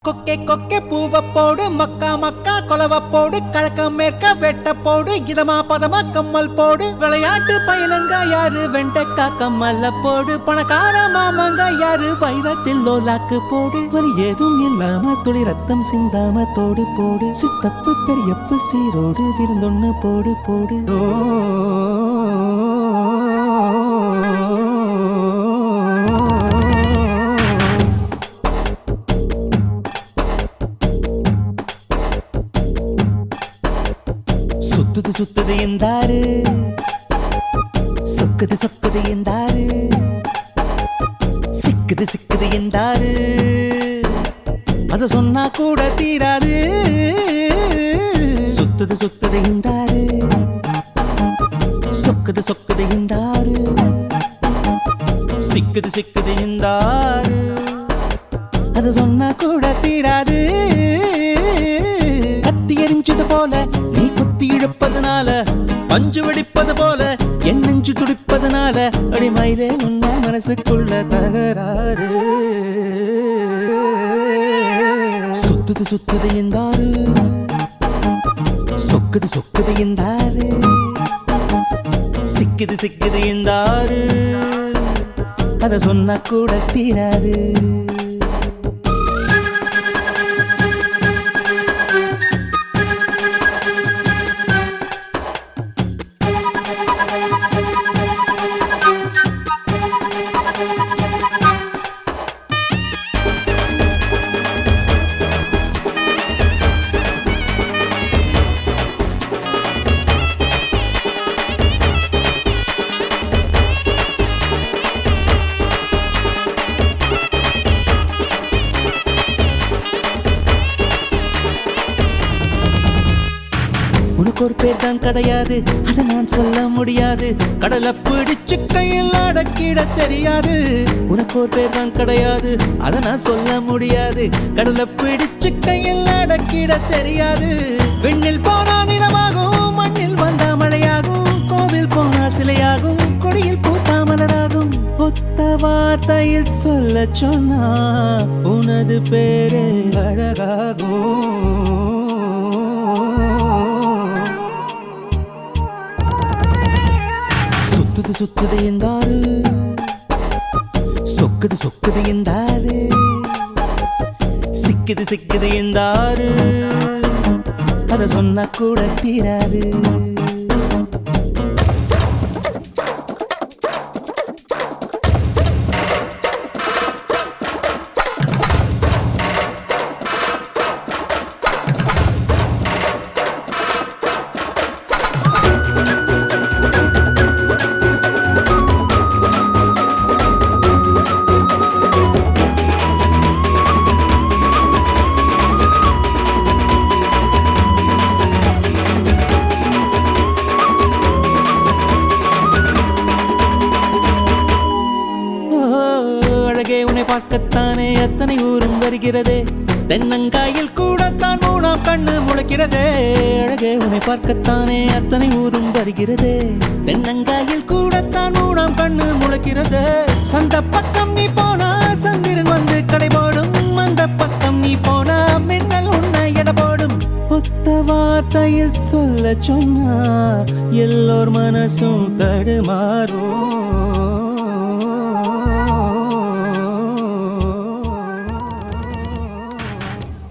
கொக்கே கொக்கே பூவ போடு மக்கா மக்கா கொலவ போடு கிழக்க மேற்க வெட்ட போடு இதமா பதமா கம்மல் போடு விளையாட்டு பயிலங்க யாரு வெண்டைக்கா கம்மல்ல போடு பணக்கார மாமங்க யாரு வைரத்தில் லோலாக்கு போடு வலி ஏதும் இல்லாம துளி ரத்தம் சிந்தாம தோடு போடு சித்தப்பு பெரியப்பு சீரோடு விருந்தொன்னு போடு போடு சுத்துது சுத்துது என்றாரு சொக்குது சொக்குது என்றாரு சிக்குது சிக்குது என்றாரு அத சொன்னா கூட தீராது சுத்துது சுத்துது என்றாரு சொக்குது சொக்குது என்றாரு சிக்குது சிக்குது என்றாரு அத சொன்னா கூட தீராது கத்தி எரிஞ்சது போல நீ குத்தி இழுப்பதனால பஞ்சு வெடிப்பது போல என் நெஞ்சு துடிப்பதனால அடிமயிலே உன்ன மனசுக்குள்ள தகராறு சுத்துது சுத்துது என்றாரு சொக்குது சொக்குது என்றாரு சிக்குது சிக்குது என்றாரு அத சொன்னா கூட தீராது உனக்கு ஒரு பேர் தான் கிடையாது அதை நான் சொல்ல முடியாது கடலை பிடிச்சு கையில் அடக்கிட தெரியாது உனக்கு ஒரு பேர் தான் கிடையாது அதை நான் சொல்ல முடியாது கடலை பிடிச்சு கையில் அடக்கிட தெரியாது விண்ணில் போனா நிலமாகும் மண்ணில் வந்தா மழையாகும் கோவில் போனால் சிலையாகும் கொடியில் பூத்தா மலராகும் ஒத்த வார்த்தையில் சொல்ல சொன்னா உனது பேரே அழகாகும் சுத்துது சுத்துது என்றாரு சொக்குது சொக்குது என்றாரு சிக்குது சிக்குது என்றாரு அத சொன்னா கூட தீராது உன்னை பார்க்கத்தானே எத்தனை ஊரும் வருகிறதே தென்னங்காயில் கூடத்தான் மூணாம் கண்ணு முளைக்கிறதே அழகே உன்னை பார்க்கத்தானே அத்தனை ஊரும் வருகிறதே தென்னங்காயில் கூடத்தான் மூணாம் கண்ணு முளைக்கிறதே சந்த பக்கம் நீ போனா சந்திரன் வந்து கடைபோடும் அந்த பக்கம் நீ போனா மின்னல் உன்னை எடபோடும் ஒத்த வார்த்தையில் சொல்ல சொன்னா எல்லோர் மனசும் தடுமாறும்